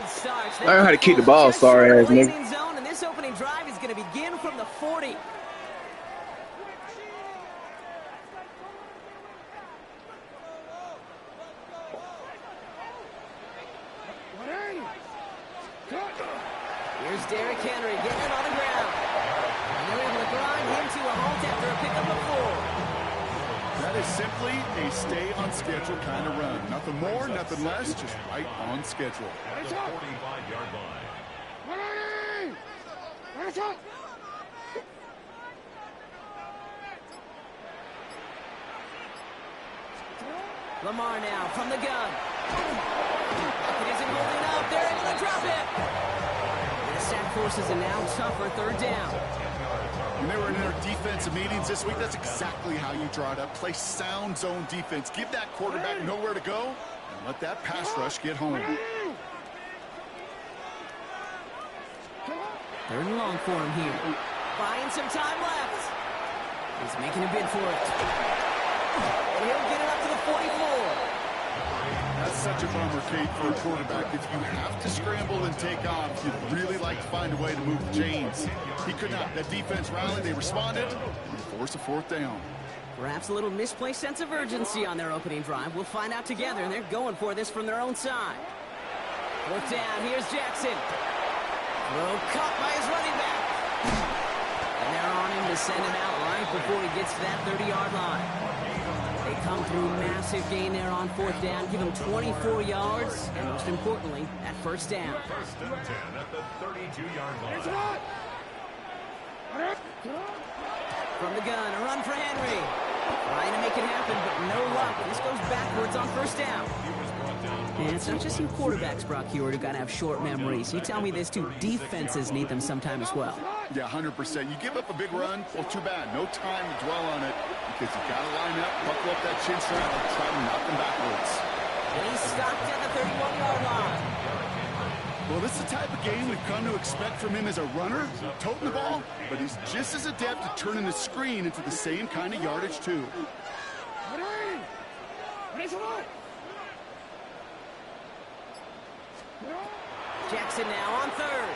good starts. Learn how to keep the ball, sorry ass nigga. Zone, and this opening drive is going to begin from the 40. Here's Derrick Henry getting it on the ground. And they're able to grind him to a halt after a pickup of 4. That is simply a stay-on-schedule kind of run. Nothing more, nothing less, just right on schedule. At the 45-yard line. Lamar now from the gun. It isn't holding up. They're able to drop it. The sack forces a now tougher third down. When they were in their defensive meetings this week, that's exactly how you draw it up. Play sound zone defense. Give that quarterback nowhere to go, and let that pass rush get home. Third and long for him here. Buying some time left. He's making a bid for it. And he'll get it up to the 44. That's such a bummer, Kate, for a quarterback. If you have to scramble and take off, you'd really like to find a way to move the chains. He could not. That defense rallied. They responded. And forced a fourth down. Perhaps a little misplaced sense of urgency on their opening drive. We'll find out together, and they're going for this from their own side. Fourth down. Here's Jackson. Throw caught by his running back. And they're on him to send him out right before he gets to that 30-yard line. They come through massive gain there on fourth down, give him 24 yards, and most importantly, that first down. First and 10 at the 32-yard line. From the gun, a run for Henry. Trying to make it happen, but no luck. This goes backwards on first down. And it's not just you quarterbacks, Brock Hewitt, who got to have short memories. You tell me this too, defenses need them sometime as well. Yeah, 100%. You give up a big run, well, too bad. No time to dwell on it because you got to line up, buckle up that chin strap, and try to knock them backwards. And he's stopped at the 31-yard line. Well, this is the type of game we've come to expect from him as a runner, toting the ball, but he's just as adept at turning the screen into the same kind of yardage, too. Jackson now on third.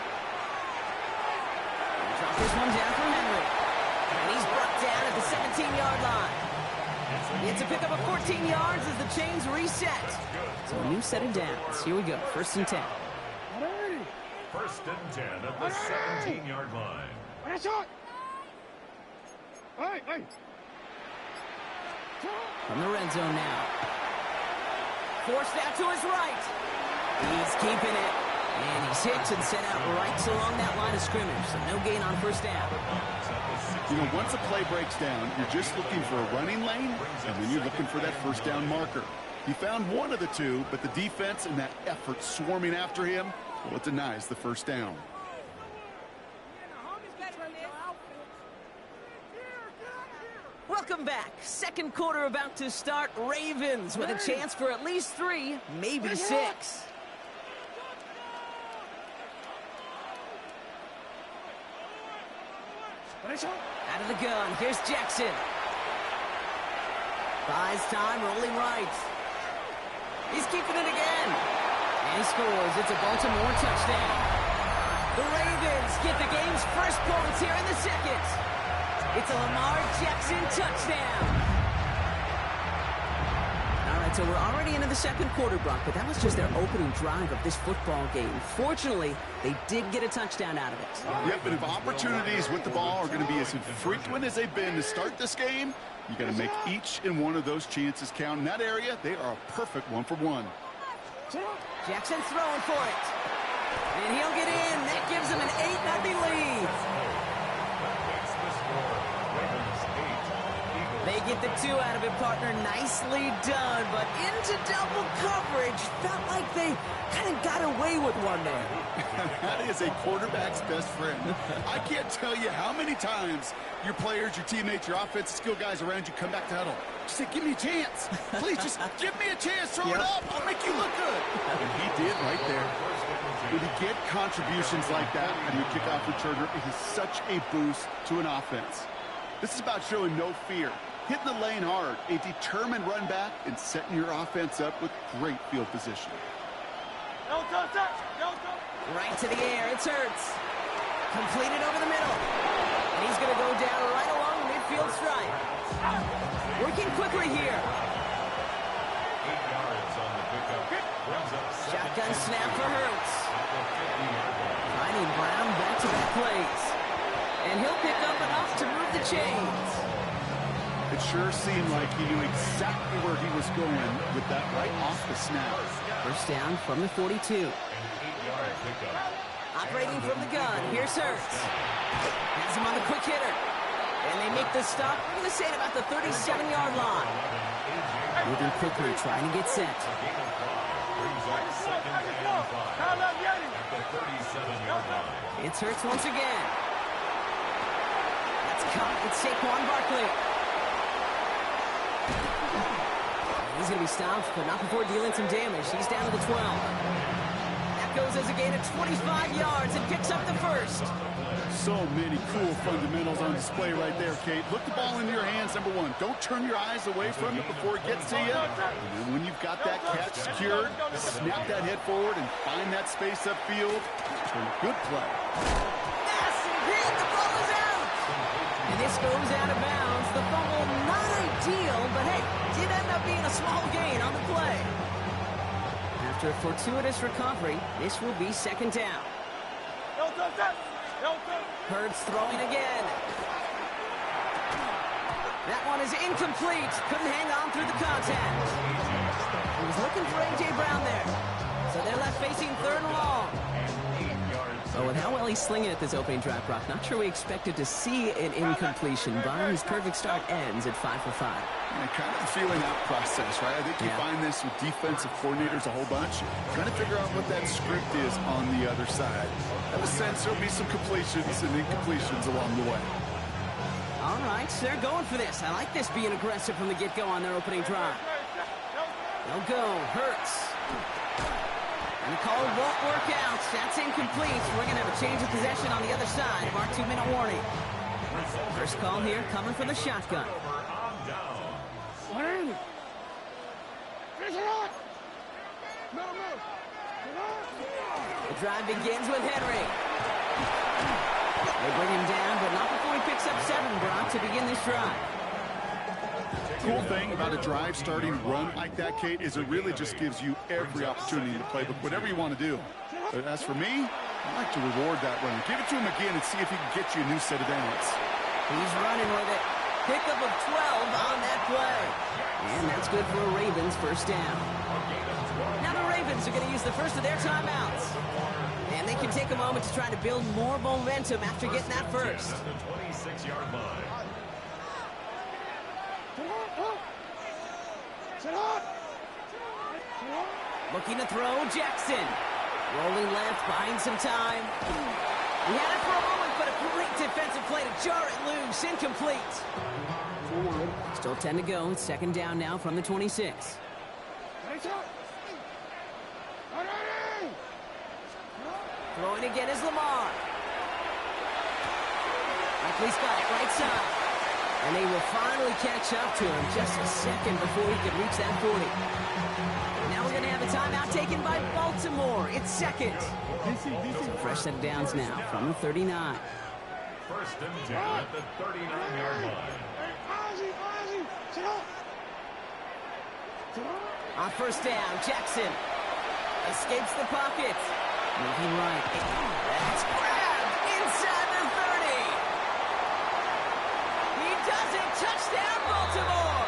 Drop this one down from Henry. And he's brought down at the 17-yard line. It's a pickup of 14 yards as the chains reset. So a new set of downs. Here we go, first and 10. First and 10 at the 17-yard line. From the red zone now. Forced out to his right. He's keeping it. And he's hit and sent out right along that line of scrimmage. So no gain on first down. You know, once a play breaks down, you're just looking for a running lane, and then you're looking for that first down marker. He found one of the two, but the defense and that effort swarming after him, well, it denies the first down. Welcome back. Second quarter about to start. Ravens with a chance for at least 3, maybe 6. Out of the gun, here's Jackson. Buys time, rolling right. He's keeping it again. And he scores. It's a Baltimore touchdown. The Ravens get the game's first points here in the second. It's a Lamar Jackson touchdown. All right, so we're already into the second quarter, Brock, but that was just their opening drive of this football game. Fortunately, they did get a touchdown out of it. Yep, but if opportunities with the ball are going to be as infrequent as they've been to start this game, you got to make each and one of those chances count. In that area, they are a perfect 1-for-1. Jackson throwing for it. And he'll get in. That gives him an 8-0 lead. They get the 2 out of it, partner. Nicely done, but into double coverage. Felt like they kind of got away with one there. That is a quarterback's best friend. I can't tell you how many times your players, your teammates, your offensive skill guys around you come back to huddle. Just say, give me a chance. Please, just give me a chance. Throw it up. I'll make you look good. And he did right there. When you get contributions like that from your kickoff returner, it is such a boost to an offense. This is about showing no fear, hitting the lane hard, a determined run back, and setting your offense up with great field position. Right to the air. It's Hurts. Completed over the middle. And he's going to go down right along the midfield stripe. Working quickly here. 8 yards on the pickup. Brings up Shotgun snap for Hurts. Finding Brown back-to-back plays. And he'll pick up enough to move the chains. It sure seemed like he knew exactly where he was going with that right off the snap. First down from the 42. 8-yard pickup. Operating from the gun. Here's Hurts. Has him on the quick hitter. And they make the stop. I'm going to say at about the 37-yard line. Moving quickly, trying to get set. Brings up second and 5 at the 37-yard line. It's Hurts once again. That's caught. It's Saquon Barkley. He's going to be stopped, but not before dealing some damage. He's down to the 12. That goes as a gain of 25 yards and picks up the first. So many cool fundamentals on display right there, Kate. Look the ball into your hands, number one. Don't turn your eyes away from it before it gets to you. And then when you've got that catch secured, snap that head forward and find that space upfield. Good play. Massive hit. The ball is out. And this goes out of bounds. The fumble, not ideal, but hey, did end up being a small gain on the play. After a fortuitous recovery, this will be second down. Hurts throwing again. That one is incomplete. Couldn't hang on through the contact. He was looking for A.J. Brown there. So they're left facing third and long. Oh, and how well he's slinging at this opening drive, Brock. Not sure we expected to see an incompletion, but his perfect start ends at 5 for 5. Yeah, kind of feeling that process, right? I think you find this with defensive coordinators a whole bunch. Trying to figure out what that script is on the other side. I have a sense there'll be some completions and incompletions along the way. All right, they're going for this. I like this being aggressive from the get-go on their opening drive. They'll go. Hurts. And the call won't work out. That's incomplete. We're going to have a change of possession on the other side of our 2-minute warning. First call here coming from the shotgun. The drive begins with Henry. They bring him down, but not before he picks up 7, Brock, to begin this drive. Cool thing about a drive starting run like that, Kate, is it really just gives you every opportunity in the playbook, whatever you want to do. But as for me, I like to reward that run. Give it to him again and see if he can get you a new set of downs. He's running with it. Pickup of 12 on that play. And that's good for a Ravens first down. Now the Ravens are going to use the first of their timeouts. And they can take a moment to try to build more momentum after getting that first. At the 26-yard line. Looking to throw, Jackson. Rolling left, buying some time. He had it for a moment, but a great defensive play to jar it loose. Incomplete. Still 10 to go. It's second down now from the 26. Throwing again is Lamar. Barkley's got it right side. And they will finally catch up to him just a second before he can reach that 40. Now we're going to have a timeout taken by Baltimore. It's second. Fresh set of downs now from the 39. First and 10 at the 39-yard line. On first down, Jackson escapes the pocket. Moving right. That's grabbed inside the 30. He does it. Touchdown, Baltimore.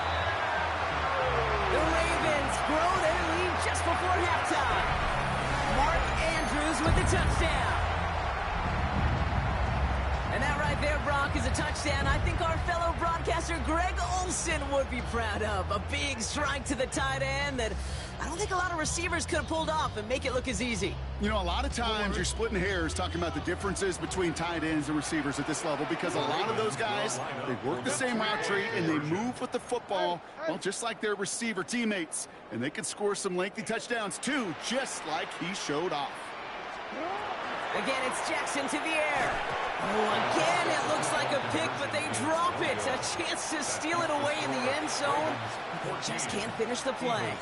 The Ravens grow their lead just before halftime. Mark Andrews with the touchdown. And that right there, Brock, is a touchdown I think our fellow broadcaster Greg Olsen would be proud of. A big strike to the tight end that I don't think a lot of receivers could have pulled off and make it look as easy. You know, a lot of times you're splitting hairs talking about the differences between tight ends and receivers at this level because a lot of those guys, they work the same route tree and they move with the football, well, just like their receiver teammates. And they can score some lengthy touchdowns too, just like he showed off. Again, it's Jackson to the air. Oh, again, it looks like a pick, but they drop it. A chance to steal it away in the end zone. They just can't finish the play.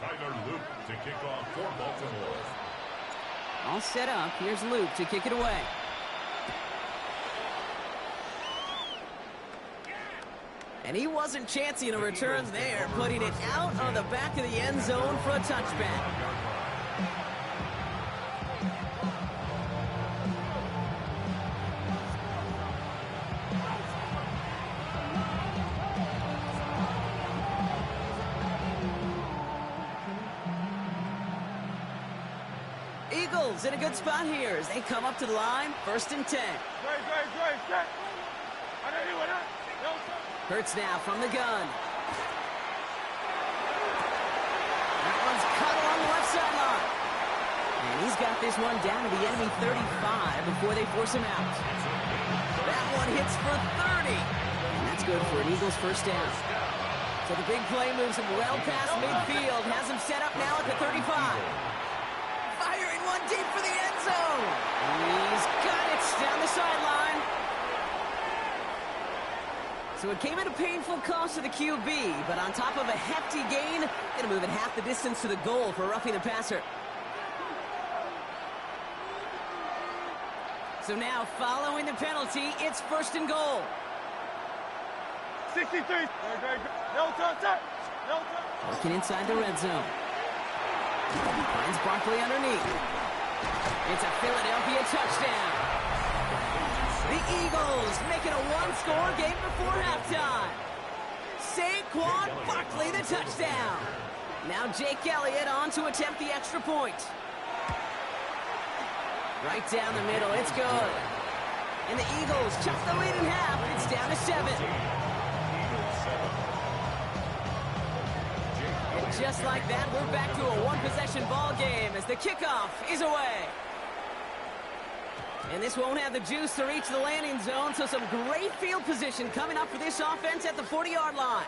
Tyler Luke to kick off for Baltimore. All set up. Here's Luke to kick it away. And he wasn't chancing a return there, putting it out on the back of the end zone for a touchback. Eagles in a good spot here as they come up to the line, 1st and 10. Hurts now from the gun. That one's cut along the left sideline. And he's got this one down to the enemy 35 before they force him out. That one hits for 30. And that's good for an Eagles 1st down. So the big play moves him well past midfield. Has him set up now at the 35. Firing one deep for the end zone. He's got it down the sideline. So it came at a painful cost to the QB, but on top of a hefty gain, going to move it half the distance to the goal for roughing the passer. So now, following the penalty, it's 1st and goal. 63. Working inside the red zone. Finds Barkley underneath. It's a Philadelphia touchdown. The Eagles making a one-score game before halftime. Saquon Barkley the touchdown. Now Jake Elliott on to attempt the extra point. Right down the middle, it's good. And the Eagles chop the lead in half. It's down to 7. And just like that, we're back to a one-possession ball game as the kickoff is away. And this won't have the juice to reach the landing zone, so some great field position coming up for this offense at the 40-yard line.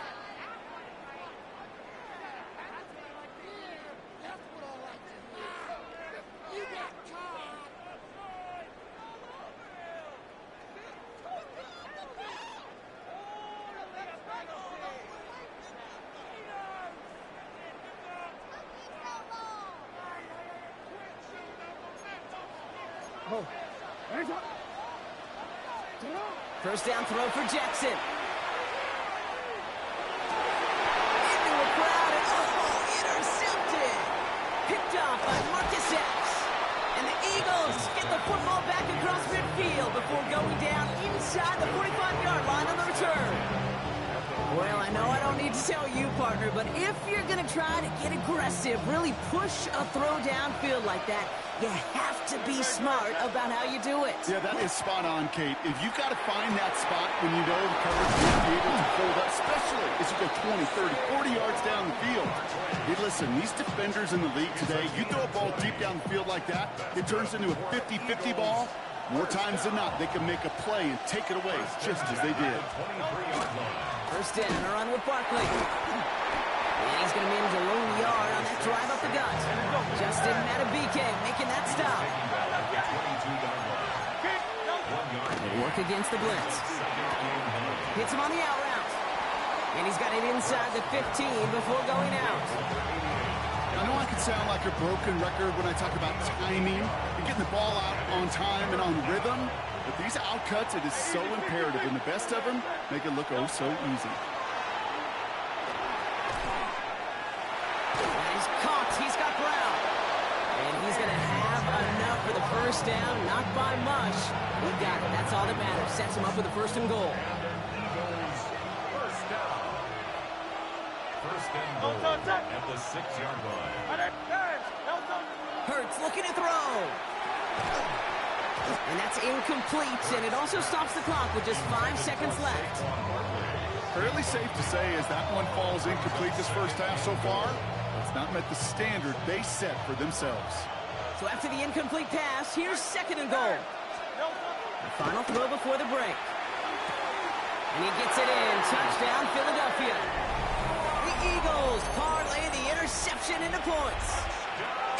First down throw for Jackson. Into a crowd and intercepted. Picked off by Marcus Epps. And the Eagles get the football back across midfield before going down inside the 45-yard line on the return. Well, I know I don't need to tell you, partner, but if you're going to try to get aggressive, really push a throw downfield like that, you have to be smart about how you do it. Yeah, that is spot on, Kate. If you've got to find that spot when you know the coverage will be able to hold up, especially as you go 20, 30, 40 yards down the field. Hey, listen, these defenders in the league today, you throw a ball deep down the field like that, it turns into a 50-50 ball. More times than not, they can make a play and take it away, just as they did. First down, a run with Barkley. And he's going to manage a lone yard on that drive up the gut. Justin Matabike making that stop. They work against the blitz. Hits him on the out route. And he's got it inside the 15 before going out. I know I can sound like a broken record when I talk about timing and getting the ball out on time and on rhythm, but these outcuts, it is so imperative, and the best of them make it look oh so easy. He's caught. He's got Brown. And he's going to have enough for the first down, not by much. He got it. That's all that matters. Sets him up with the 1st and goal. First and goal at the 6-yard line. Hurts looking to throw. And that's incomplete, and it also stops the clock with just 5 seconds left. Fairly safe to say as that one falls incomplete this first half so far, it's not met the standard they set for themselves. So after the incomplete pass, here's 2nd and goal. The final throw before the break. And he gets it in. Touchdown, Philadelphia. The Eagles parlay the interception into points.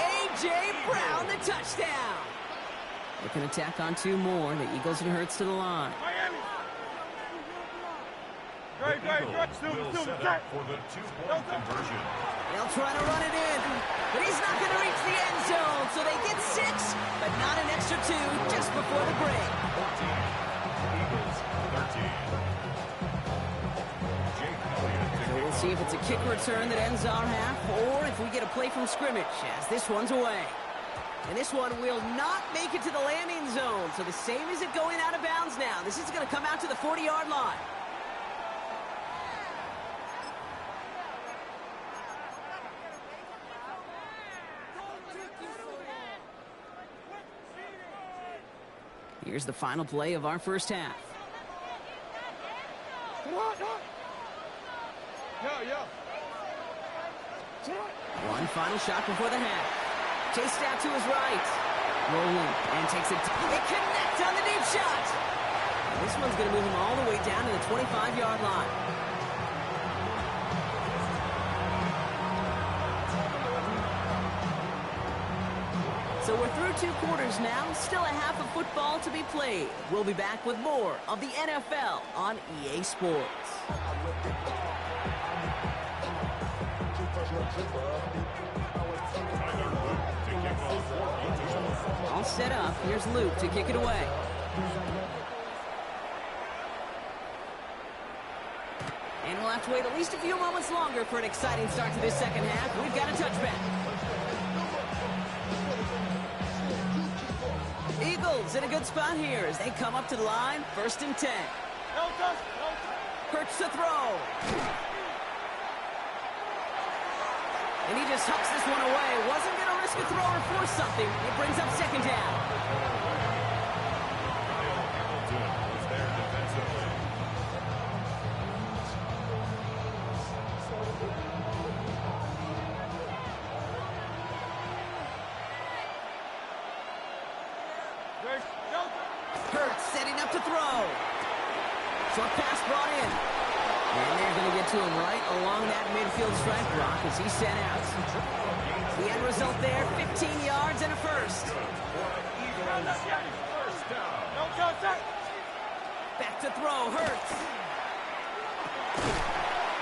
A.J. Brown, the touchdown. They can attack on 2 more. The Eagles and Hurts to the line. The Eagles will set up for the two-point conversion. They'll try to run it in, but he's not going to reach the end zone, so they get 6, but not an extra 2 just before the break. 14. Eagles 13. So we'll see if it's a kick return that ends our half, or if we get a play from scrimmage, as this one's away. And this one will not make it to the landing zone, so the same as it going out of bounds now. This is going to come out to the 40-yard line. Here's the final play of our first half. One final shot before the half. Chased out to his right. Rolling and takes it. They connect on the deep shot. And this one's going to move him all the way down to the 25-yard line. So we're through 2 quarters now. Still a half of football to be played. We'll be back with more of the NFL on EA Sports. All set up. Here's Luke to kick it away. And we'll have to wait at least a few moments longer for an exciting start to this second half. We've got a touchback. Eagles in a good spot here as they come up to the line. 1st and 10. Hurts to throw. And he just hucks this one away. Wasn't going to risk a throw or force something. It brings up 2nd down. Was there defensively. Hurts setting up to throw. Short pass brought in. And they're going to get to him right along that midfield strike block as he's sent out. The end result there, 15 yards and a first. Back to throw, Hurts.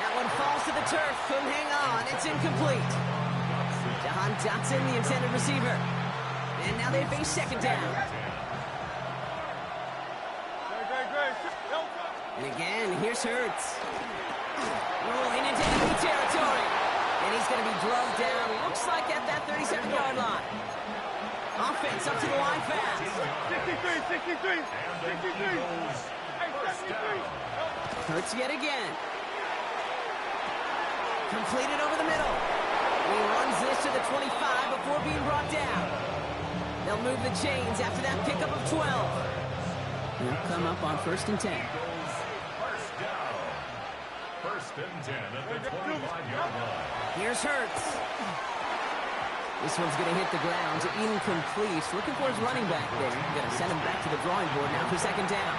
That one falls to the turf, couldn't hang on, it's incomplete. Jahan Dotson, the intended receiver. And now they face 2nd down. And again, here's Hurts. Rolling into enemy territory. And he's going to be drugged down, looks like at that 37-yard line. Offense up to the line fast. 63. Hurts yet again. Completed over the middle. He runs this to the 25 before being brought down. They'll move the chains after that pickup of 12. They'll come up on 1st and 10. First down. 1st and 10 at the 25-yard line. Here's Hurts. This one's going to hit the ground. Incomplete. Looking for his running back there. Going to send him back to the drawing board now for 2nd down.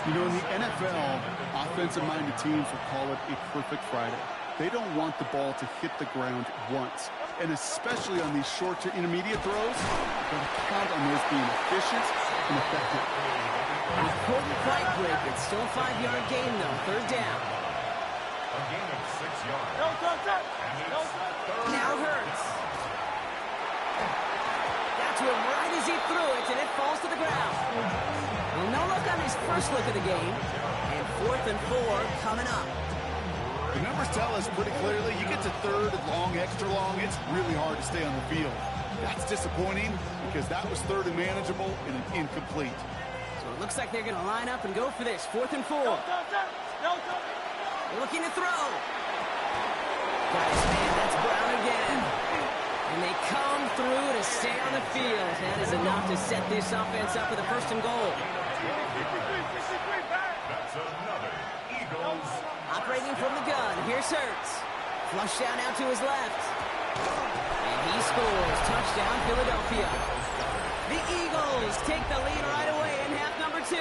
You know, in the NFL, offensive-minded teams will call it a perfect Friday. They don't want the ball to hit the ground once. And especially on these short to intermediate throws, they're going to count on those being efficient and effective. He couldn't quite break it. Still a 5-yard gain, though. 3rd down. A gain of 6 yards. Now Hurts. Got to him right as he threw it, and it falls to the ground. Well, no look on his first look of the game. And 4th and 4 coming up. The numbers tell us pretty clearly, you get to 3rd and long, extra long, it's really hard to stay on the field. That's disappointing because that was 3rd and manageable and an incomplete. So it looks like they're going to line up and go for this. 4th and 4. Looking to throw. Guys, man, that's Brown again. And they come through to stay on the field. That is enough to set this offense up with a 1st and goal. That's another Eagles. Operating from the gun. Here's Hurts. Flush down out to his left. And he scores. Touchdown, Philadelphia. The Eagles take the lead right away in half number 2.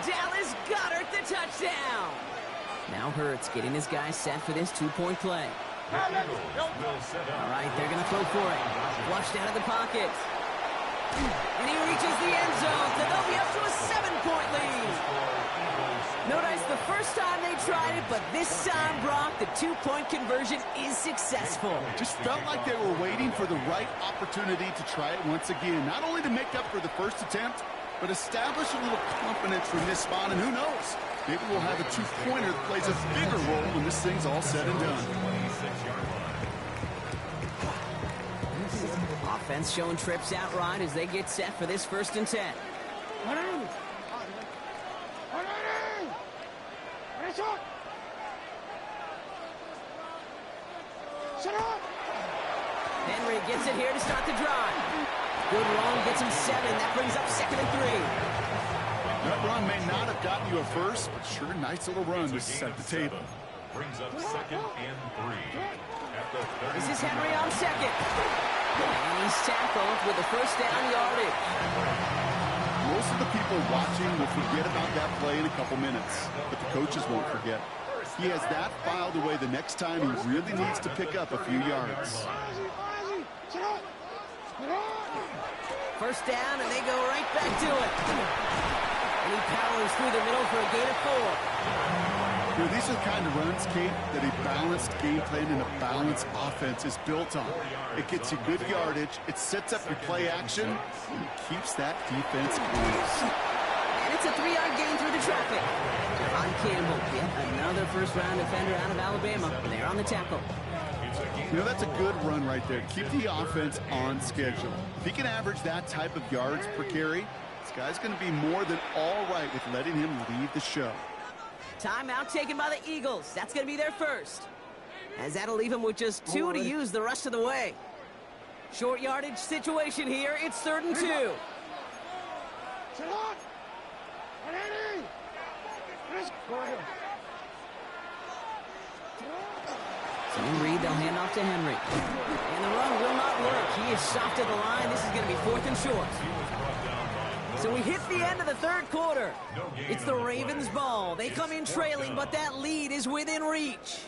Dallas Goedert the touchdown. Now Hurts getting his guys set for this 2-point play. The Eagles will set up. All right, they're going to throw for it. Flushed out of the pocket. And he reaches the end zone, so they'll be up to a 7-point lead. No dice the first time they tried it, but this time, Brock, the two-point conversion is successful. Just felt like they were waiting for the right opportunity to try it once again. Not only to make up for the first attempt, but establish a little confidence from this spot. And who knows, maybe we'll have a two-pointer that plays a bigger role when this thing's all said and done. Offense showing trips out right as they get set for this 1st and 10. Henry gets it here to start the drive. Good run, gets him 7. That brings up 2nd and 3. That run may not have gotten you a first, but sure, nice little run to set the table. Brings up 2nd and 3. This is Henry on 2nd. And he's tackled with the 1st down yardage. Most of the people watching will forget about that play in a couple minutes, but the coaches won't forget. He has that filed away the next time he really needs to pick up a few yards. 1st down, and they go right back to it. And he powers through the middle for a gain of 4. You know, these are the kind of runs, Kate, that a balanced game plan and a balanced offense is built on. It gets you good yardage, it sets up your play action, and it keeps that defense close. And it's a 3-yard gain through the traffic. John Campbell, yet another first-round defender out of Alabama. They're on the tackle. You know, that's a good run right there. Keep the offense on schedule. If he can average that type of yards per carry, this guy's going to be more than all right with letting him lead the show. Timeout taken by the Eagles. That's going to be their first. As that'll leave him with just 2 to use the rest of the way. Short yardage situation here. It's 3rd and 2. So Reed, they'll hand off to Henry. And the run will not work. He is stopped at the line. This is going to be 4th and short. So we hit the end of the 3rd quarter. It's the Ravens' ball. They come in trailing, but that lead is within reach.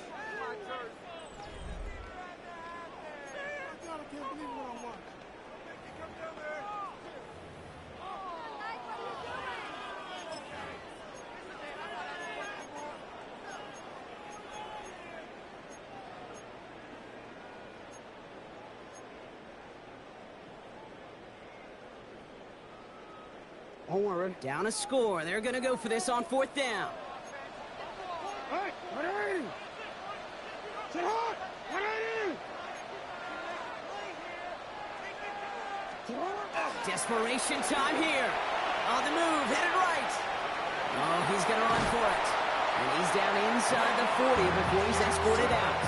Down a score. They're going to go for this on 4th down. Desperation time here. On the move, headed right. Oh, he's going to run for it. And he's down inside the 40 before he's escorted out.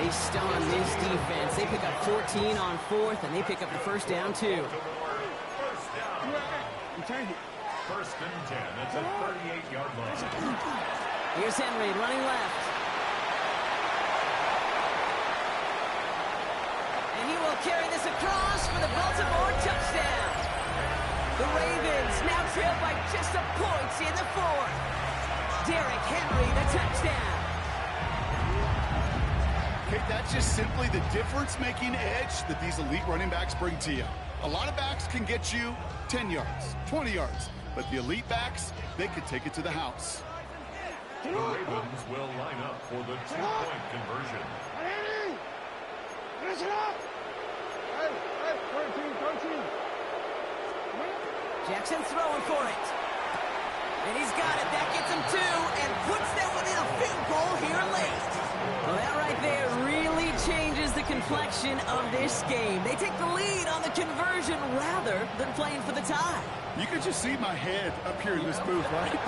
They stun this defense. They pick up 14 on 4th, and they pick up the 1st down, too. 1st and 10. It's a 38-yard line. Here's Henry running left. And he will carry this across for the Baltimore touchdown. The Ravens now trail by just a point in the 4th. Derrick Henry, the touchdown. Okay, that's just simply the difference-making edge that these elite running backs bring to you. A lot of backs can get you 10 yards, 20 yards. But the elite backs, they could take it to the house. The Ravens will line up for the two-point conversion. Jackson throwing for it. And he's got it. That gets him 2 and puts them within a field goal here late. Well, that right there really changes the complexion of this game. They take the lead on the conversion rather than playing for the tie. You can just see my head up here in this booth, right?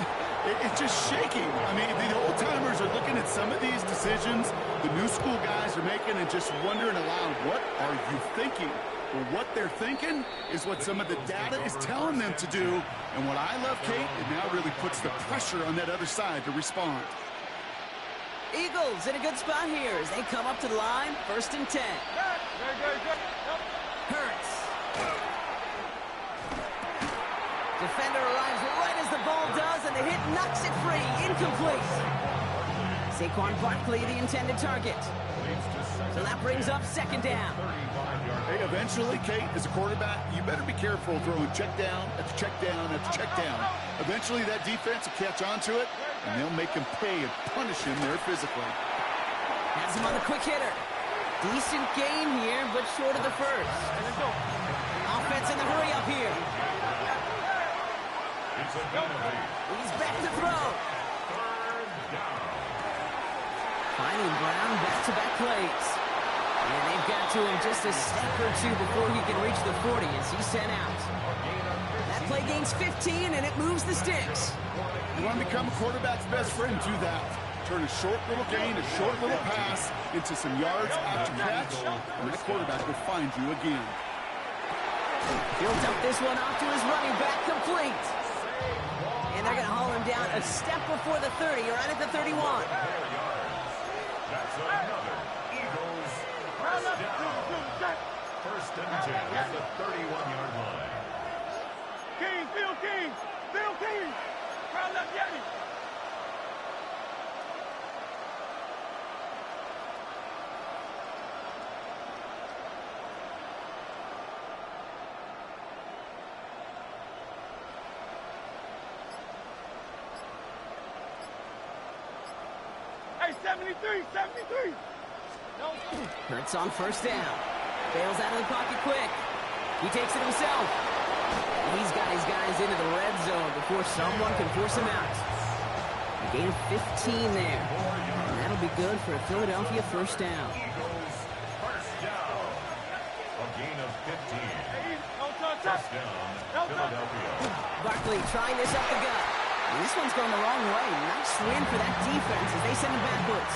It's just shaking. I mean, the old-timers are looking at some of these decisions the new school guys are making and just wondering aloud, what are you thinking? Well, what they're thinking is what some of the data is telling them to do. And what I love, Kate, it now really puts the pressure on that other side to respond. Eagles in a good spot here as they come up to the line. 1st and 10. Hurts. Defender arrives right as the ball does, and the hit knocks it free. Incomplete. Saquon Barkley, the intended target. Leads to So that brings up second down. Hey, eventually, Kate, as a quarterback, you better be careful throwing check down after check down after check down. Eventually, that defense will catch on to it, and they'll make him pay and punish him there physically. Has him on the quick hitter. Decent gain here, but short of the first. Offense in the hurry up here. He's back to throw. Finding Brown back-to-back plays. And they've got to him just a step or two before he can reach the 40 as he's sent out. That play gains 15, and it moves the sticks. You want to become a quarterback's best friend, do that. Turn a short little gain, a short little pass into some yards after catch, and that quarterback will find you again. He'll dump this one off to his running back, complete. And they're going to haul him down a step before the 30, right at the 31. That's another Eagles first down. First and 10 at the 31-yard line. King, Bill King, Bill King. Crowd left Yeti. Hey, 73, 73. Hurts on first down. Bails out of the pocket quick. He takes it himself. He's got his guys into the red zone before someone can force him out. A gain of 15 there. And that'll be good for a Philadelphia first down. Eagles first down. A gain of 15. First down, Philadelphia. Barkley trying this up the gut. And this one's going the wrong way. Nice win for that defense as they send him backwards.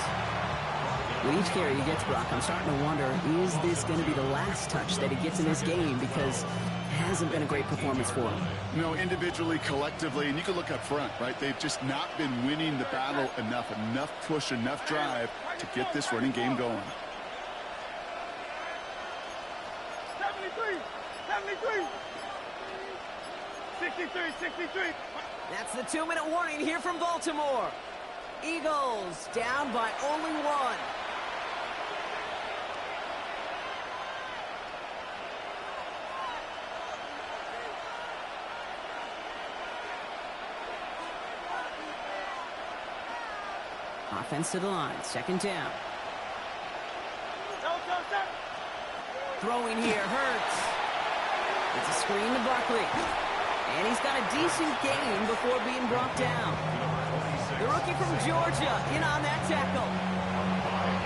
With each carry he gets, Brock, I'm starting to wonder, is this going to be the last touch that he gets in this game? Because it hasn't been a great performance for him. No, individually, collectively, and you can look up front, right? They've just not been winning the battle enough push, enough drive to get this running game going. 73, 73. 63, 63. That's the 2-minute warning here from Baltimore. Eagles down by only one. Offense to the line, second down. Throwing here hurts. It's a screen to Barkley. And he's got a decent gain before being brought down. The rookie from Georgia in on that tackle.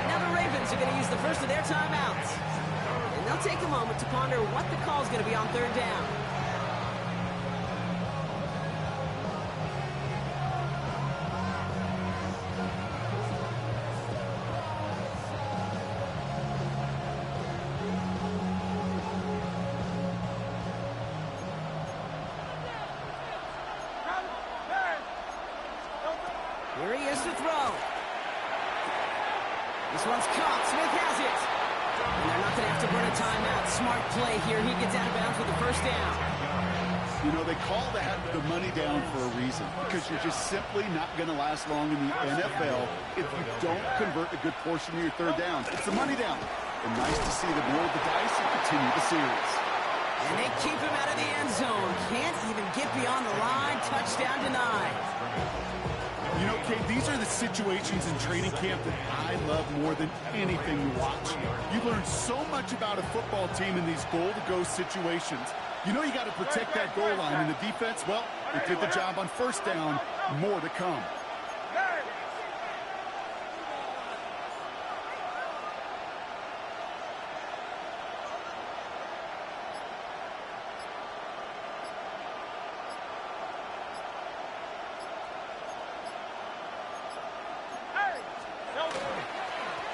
Now the Ravens are going to use the first of their timeouts. And they'll take a moment to ponder what the call is going to be on third down. Here he is to throw. This one's caught. Smith has it. And they're not going to have to burn a timeout. Smart play here. He gets out of bounds with the first down. You know, they call that the money down for a reason, because you're just simply not going to last long in the NFL if you don't convert a good portion of your third down. It's the money down. And nice to see them roll the dice and continue the series. And they keep him out of the end zone. Can't even get beyond the line. Touchdown denied. You know, Kate, these are the situations in training camp that I love more than anything to watch. You learn so much about a football team in these goal-to-go situations. You know you got to protect that goal line, and the defense, well, they did the job on first down. More to come.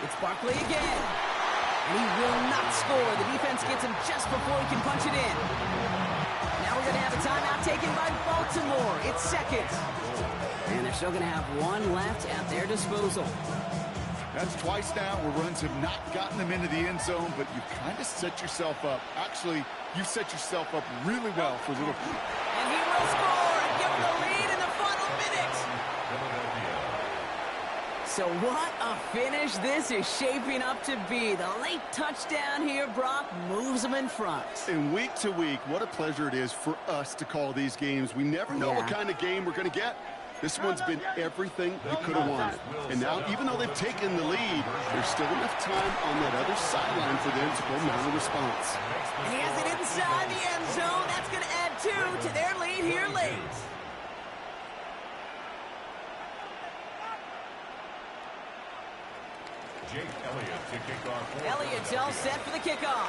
It's Barkley again. And he will not score. The defense gets him just before he can punch it in. Now we're going to have a timeout taken by Baltimore. It's second. And they're still going to have one left at their disposal. That's twice now where runs have not gotten them into the end zone, but you've kind of set yourself up. Actually, you've set yourself up really well for a little. And he will score and give them the lead in the final minute. So what a finish this is shaping up to be. The late touchdown here, Brock, moves them in front. And week to week, what a pleasure it is for us to call these games. We never know what kind of game we're going to get. This one's been everything you could have wanted. And now, even though they've taken the lead, there's still enough time on that other sideline for them to go mount a response. And he has it inside the end zone. That's going to add 2 to their lead here late. Jake Elliott to kick off. Elliott's all set for the kickoff.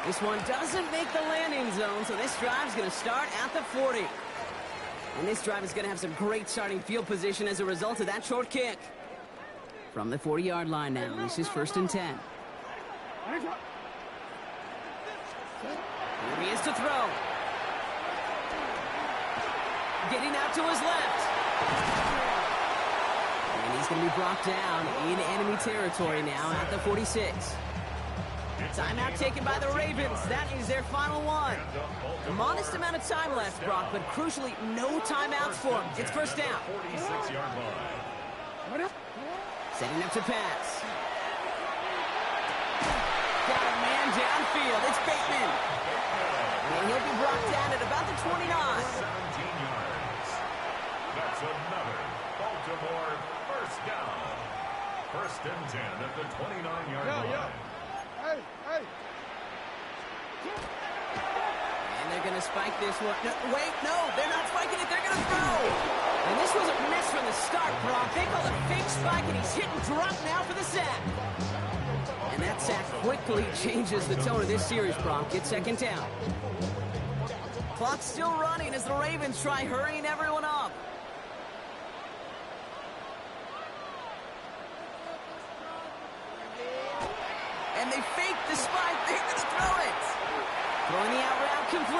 This one doesn't make the landing zone, so this drive's going to start at the 40. And this drive is going to have some great starting field position as a result of that short kick. From the 40-yard line now, this is 1st and 10. Here he is to throw. Getting out to his left. And he's going to be brought down in enemy territory now at the 46. Timeout taken by the Ravens. That is their final one. A modest amount of time left, Brock, but crucially, no timeouts for them. It's 1st down. 46-yard line. Setting up to pass. Got a man downfield. It's Bateman. And he'll be brought down at about the 29. 17 yards. That's another Baltimore 1st down. 1st and 10 at the 29-yard line. Hey, hey. And they're going to spike this one. No, wait, no, they're not spiking it. They're going to throw. And this was a miss from the start, Brock. They call it a fake spike, and he's hit and dropped now for the sack. And that sack quickly changes the tone of this series, Brock. It's 2nd down. Clock's still running as the Ravens try hurrying everyone up. And they fake the spike. They're going to throw it. Throwing the out route complete.